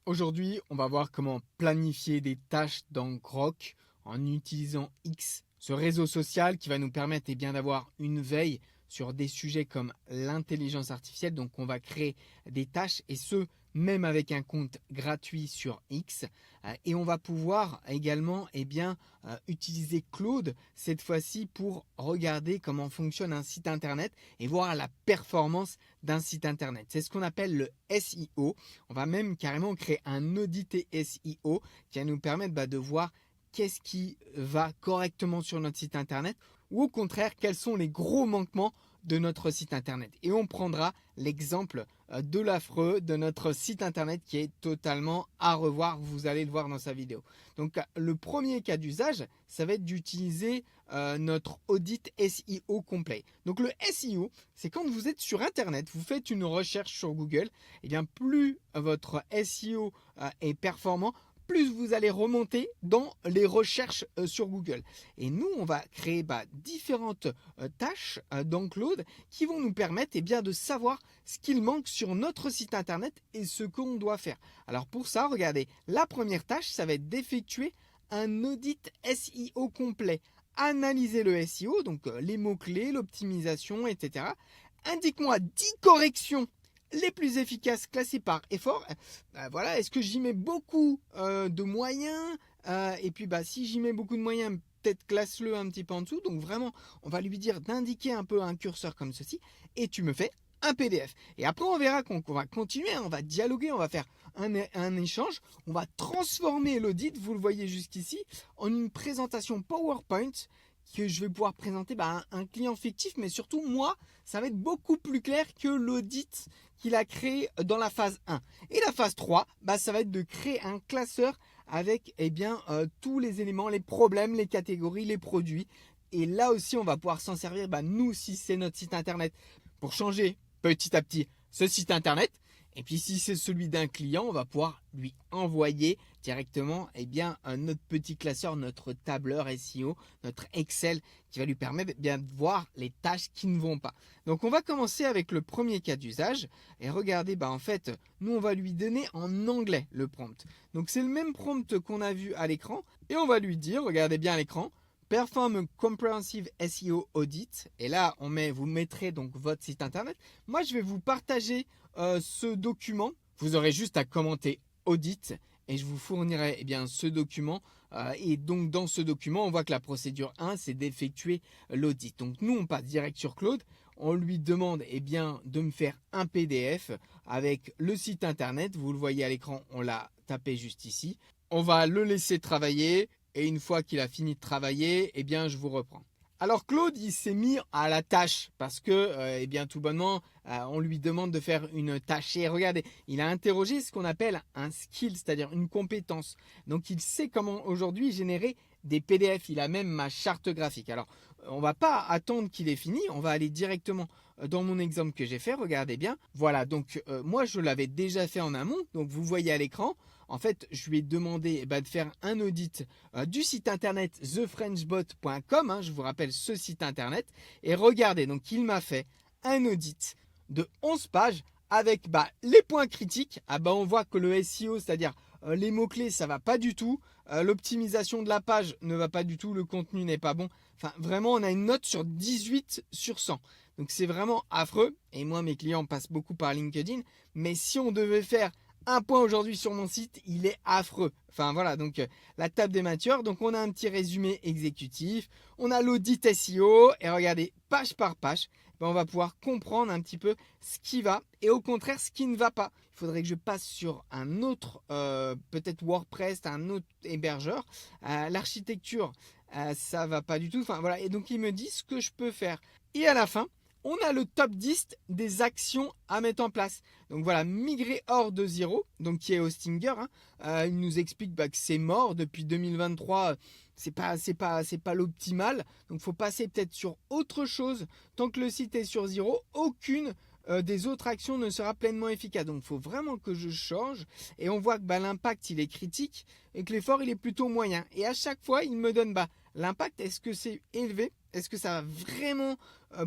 Aujourd'hui, on va voir comment planifier des tâches dans Grok en utilisant X, ce réseau social qui va nous permettre bien d'avoir une veille sur des sujets comme l'intelligence artificielle. Donc, on va créer des tâches et ce, même avec un compte gratuit sur X. Et on va pouvoir également utiliser Claude cette fois-ci pour regarder comment fonctionne un site internet et voir la performance d'un site internet. C'est ce qu'on appelle le SEO. On va même carrément créer un audit SEO qui va nous permettre de voir qu'est-ce qui va correctement sur notre site internet ou au contraire quels sont les gros manquements de notre site internet. Et on prendra l'exemple de l'affreux de notre site internet qui est totalement à revoir. Vous allez le voir dans sa vidéo. Donc le premier cas d'usage, ça va être d'utiliser notre audit SEO complet. Donc le SEO, c'est quand vous êtes sur internet, vous faites une recherche sur Google, et bien plus votre SEO est performant, plus vous allez remonter dans les recherches sur Google. Et nous, on va créer différentes tâches dans Claude qui vont nous permettre de savoir ce qu'il manque sur notre site internet et ce qu'on doit faire. Alors pour ça, regardez, la première tâche, ça va être d'effectuer un audit SEO complet. Analyser le SEO, donc les mots-clés, l'optimisation, etc. Indique-moi 10 corrections les plus efficaces classées par effort. Voilà, est-ce que j'y mets beaucoup de moyens et puis si j'y mets beaucoup de moyens, peut-être classe-le un petit peu en dessous. Donc vraiment, on va lui dire d'indiquer un peu un curseur comme ceci et tu me fais un PDF. Et après, on verra qu'on va continuer, on va dialoguer, on va faire un échange, on va transformer l'audit, vous le voyez jusqu'ici, en une présentation PowerPoint que je vais pouvoir présenter un client fictif, mais surtout moi, ça va être beaucoup plus clair que l'audit qu'il a créé dans la phase 1. Et la phase 3, ça va être de créer un classeur avec tous les éléments, les problèmes, les catégories, les produits. Et là aussi, on va pouvoir s'en servir, nous, si c'est notre site internet, pour changer petit à petit ce site internet. Et puis si c'est celui d'un client, on va pouvoir lui envoyer directement notre petit classeur, notre tableur SEO, notre Excel qui va lui permettre de voir les tâches qui ne vont pas. Donc on va commencer avec le premier cas d'usage et regardez, en fait, nous on va lui donner en anglais le prompt. Donc c'est le même prompt qu'on a vu à l'écran et on va lui dire, regardez bien à l'écran, Perform a comprehensive SEO audit. Et là, vous mettrez donc votre site internet. Moi, je vais vous partager ce document. Vous aurez juste à commenter audit et je vous fournirai ce document. Et donc, dans ce document, on voit que la procédure 1, c'est d'effectuer l'audit. Donc, nous, on passe direct sur Claude. On lui demande de me faire un PDF avec le site internet. Vous le voyez à l'écran, on l'a tapé juste ici. On va le laisser travailler. Et une fois qu'il a fini de travailler, je vous reprends. Alors Claude, il s'est mis à la tâche parce que, tout bonnement, on lui demande de faire une tâche. Et regardez, il a interrogé ce qu'on appelle un skill, c'est-à-dire une compétence. Donc il sait comment aujourd'hui générer des PDF. Il a même ma charte graphique. Alors, on ne va pas attendre qu'il ait fini. On va aller directement dans mon exemple que j'ai fait. Regardez bien. Voilà, donc moi, je l'avais déjà fait en amont. Donc, vous voyez à l'écran. En fait, je lui ai demandé de faire un audit du site internet thefrenchbot.com. Je vous rappelle ce site internet. Et regardez, donc il m'a fait un audit de 11 pages avec les points critiques. On voit que le SEO, c'est-à-dire les mots-clés, ça ne va pas du tout. L'optimisation de la page ne va pas du tout. Le contenu n'est pas bon. Enfin, vraiment, on a une note sur 18 sur 100. Donc, c'est vraiment affreux. Et moi, mes clients passent beaucoup par LinkedIn. Mais si on devait faire un point aujourd'hui sur mon site, il est affreux. Enfin voilà, donc la table des matures. Donc on a un petit résumé exécutif, on a l'audit SEO et regardez, page par page, on va pouvoir comprendre un petit peu ce qui va et au contraire ce qui ne va pas. Il faudrait que je passe sur un autre, peut-être WordPress, un autre hébergeur. L'architecture, ça va pas du tout. Enfin voilà, et donc il me dit ce que je peux faire. Et à la fin, on a le top 10 des actions à mettre en place. Donc voilà, migrer hors de zéro, donc qui est Hostinger. Il nous explique que c'est mort depuis 2023. C'est pas l'optimal. Donc faut passer peut-être sur autre chose. Tant que le site est sur zéro, aucune des autres actions ne sera pleinement efficace. Donc il faut vraiment que je change. Et on voit que l'impact il est critique et que l'effort il est plutôt moyen. Et à chaque fois, il me donne l'impact, est-ce que c'est élevé? Est-ce que ça va vraiment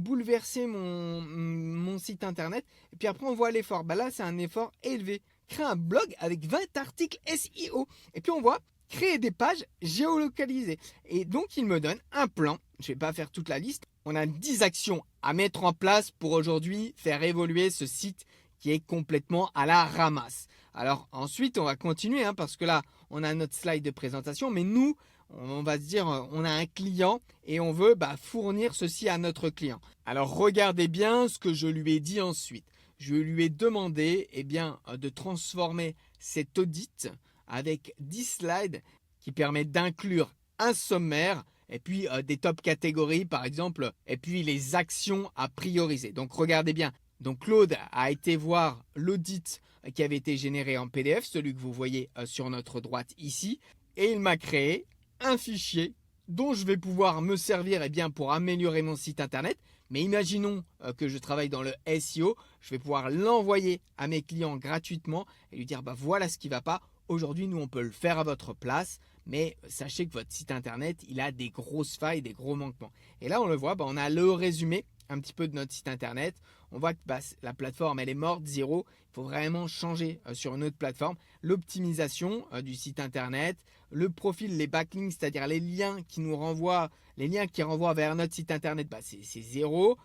bouleverser mon site internet? Et puis après, on voit l'effort. Là, c'est un effort élevé créer un blog avec 20 articles SEO. Et puis on voit créer des pages géolocalisées. Et donc il me donne un plan. Je ne vais pas faire toute la liste. On a 10 actions à mettre en place pour aujourd'hui faire évoluer ce site qui est complètement à la ramasse. Alors ensuite, on va continuer parce que là, on a notre slide de présentation. Mais nous, on va se dire, on a un client et on veut fournir ceci à notre client. Alors regardez bien ce que je lui ai dit ensuite. Je lui ai demandé de transformer cet audit avec 10 slides qui permettent d'inclure un sommaire et puis des top catégories par exemple et puis les actions à prioriser. Donc regardez bien. Donc Claude a été voir l'audit qui avait été généré en PDF, celui que vous voyez sur notre droite ici, et il m'a créé un fichier dont je vais pouvoir me servir pour améliorer mon site internet. Mais imaginons que je travaille dans le SEO, je vais pouvoir l'envoyer à mes clients gratuitement et lui dire voilà ce qui ne va pas. Aujourd'hui, nous, on peut le faire à votre place, mais sachez que votre site internet, il a des grosses failles, des gros manquements. Et là, on le voit, on a le résumé un petit peu de notre site internet. On voit que la plateforme, elle est morte, zéro. Il faut vraiment changer sur une autre plateforme. L'optimisation du site internet, le profil, les backlinks, c'est-à-dire les liens qui nous renvoient, les liens qui renvoient vers notre site internet, c'est zéro.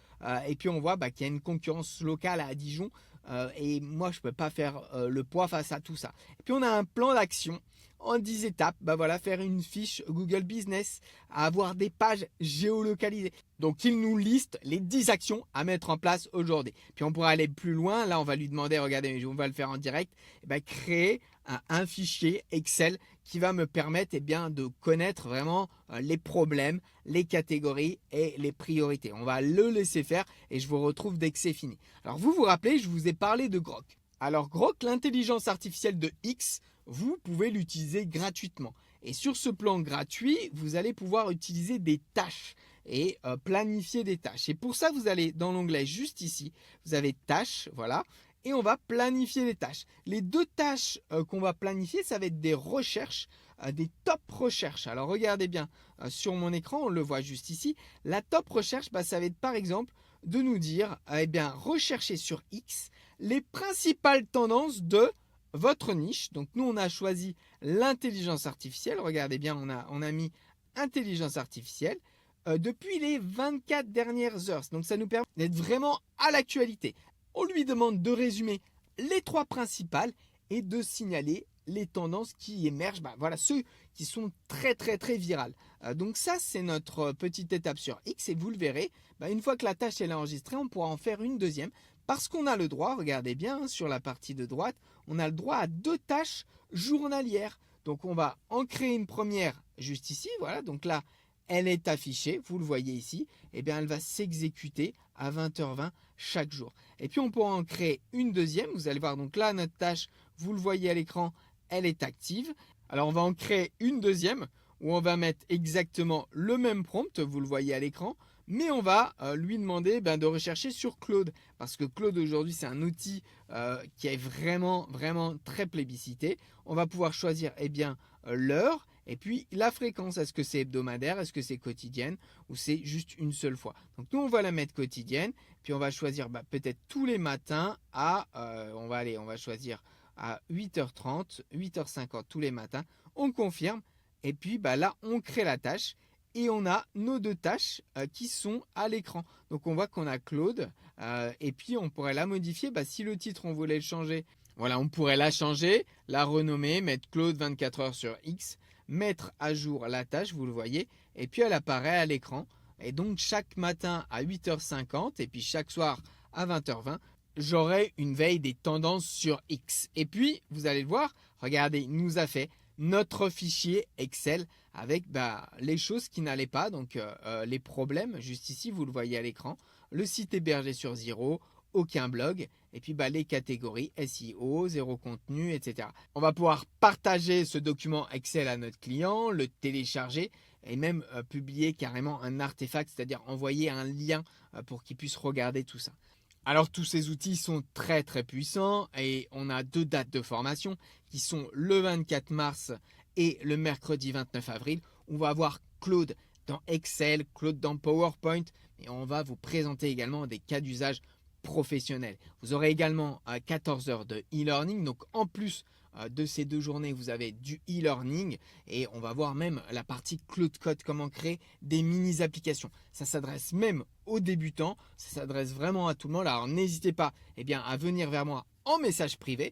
Et puis on voit qu'il y a une concurrence locale à Dijon. Et moi, je ne peux pas faire le poids face à tout ça. Et puis on a un plan d'action en 10 étapes, faire une fiche Google Business, avoir des pages géolocalisées. Donc il nous liste les 10 actions à mettre en place aujourd'hui. Puis on pourra aller plus loin. Là, on va lui demander, regardez, on va le faire en direct, créer un fichier Excel qui va me permettre de connaître vraiment les problèmes, les catégories et les priorités. On va le laisser faire et je vous retrouve dès que c'est fini. Alors vous vous rappelez, je vous ai parlé de Grok. Alors Grok, l'intelligence artificielle de X, vous pouvez l'utiliser gratuitement. Et sur ce plan gratuit, vous allez pouvoir utiliser des tâches et planifier des tâches. Et pour ça, vous allez dans l'onglet juste ici, vous avez tâches, voilà, et on va planifier les tâches. Les deux tâches qu'on va planifier, ça va être des recherches, des top recherches. Alors regardez bien sur mon écran, on le voit juste ici. La top recherche, ça va être par exemple de nous dire, rechercher sur X les principales tendances de votre niche. Donc nous, on a choisi l'intelligence artificielle. Regardez bien, on a mis intelligence artificielle depuis les 24 dernières heures. Donc ça nous permet d'être vraiment à l'actualité. On lui demande de résumer les 3 principales et de signaler les tendances qui émergent, voilà, ceux qui sont très très très virales. Donc ça, c'est notre petite étape sur X et vous le verrez, une fois que la tâche elle est enregistrée, on pourra en faire une deuxième parce qu'on a le droit, regardez bien sur la partie de droite, on a le droit à 2 tâches journalières. Donc on va en créer une première juste ici, voilà, donc là elle est affichée, vous le voyez ici, elle va s'exécuter à 20h20 chaque jour. Et puis on pourra en créer une deuxième, vous allez voir, donc là notre tâche, vous le voyez à l'écran, elle est active. Alors on va en créer une deuxième où on va mettre exactement le même prompt, vous le voyez à l'écran, mais on va lui demander de rechercher sur Claude, parce que Claude aujourd'hui c'est un outil qui est vraiment vraiment très plébiscité. On va pouvoir choisir l'heure et puis la fréquence, est-ce que c'est hebdomadaire, est-ce que c'est quotidienne ou c'est juste une seule fois. Donc nous on va la mettre quotidienne, puis on va choisir peut-être tous les matins à, on va choisir à 8h30, 8h50 tous les matins, on confirme et puis là on crée la tâche et on a nos 2 tâches qui sont à l'écran. Donc on voit qu'on a Claude et puis on pourrait la modifier, si le titre on voulait le changer, voilà, on pourrait la changer, la renommer, mettre Claude 24 heures sur X, mettre à jour la tâche, vous le voyez, et puis elle apparaît à l'écran. Et donc chaque matin à 8h50 et puis chaque soir à 20h20, j'aurai une veille des tendances sur X. Et puis, vous allez le voir, regardez, il nous a fait notre fichier Excel avec les choses qui n'allaient pas, donc les problèmes, juste ici, vous le voyez à l'écran, le site hébergé sur zéro, aucun blog, et puis les catégories SEO, zéro contenu, etc. On va pouvoir partager ce document Excel à notre client, le télécharger et même publier carrément un artefact, c'est-à-dire envoyer un lien pour qu'il puisse regarder tout ça. Alors tous ces outils sont très très puissants et on a 2 dates de formation qui sont le 24 mars et le mercredi 29 avril. On va avoir Claude dans Excel, Claude dans PowerPoint et on va vous présenter également des cas d'usage professionnels. Vous aurez également 14 heures de e-learning. Donc en plus de ces 2 journées, vous avez du e-learning et on va voir même la partie Claude Code, comment créer des mini-applications. Ça s'adresse même aux débutants, ça s'adresse vraiment à tout le monde. Alors n'hésitez pas à venir vers moi en message privé.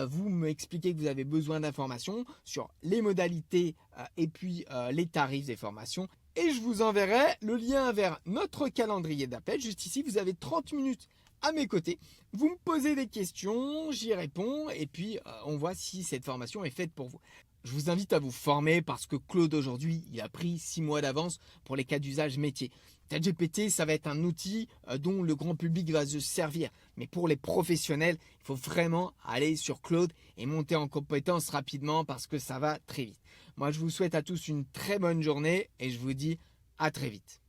Vous m'expliquez que vous avez besoin d'informations sur les modalités et puis les tarifs des formations. Et je vous enverrai le lien vers notre calendrier d'appel. Juste ici, vous avez 30 minutes à mes côtés. Vous me posez des questions, j'y réponds et puis on voit si cette formation est faite pour vous. Je vous invite à vous former parce que Claude aujourd'hui, il a pris 6 mois d'avance pour les cas d'usage métier. ChatGPT, ça va être un outil dont le grand public va se servir. Mais pour les professionnels, il faut vraiment aller sur Claude et monter en compétence rapidement parce que ça va très vite. Moi, je vous souhaite à tous une très bonne journée et je vous dis à très vite.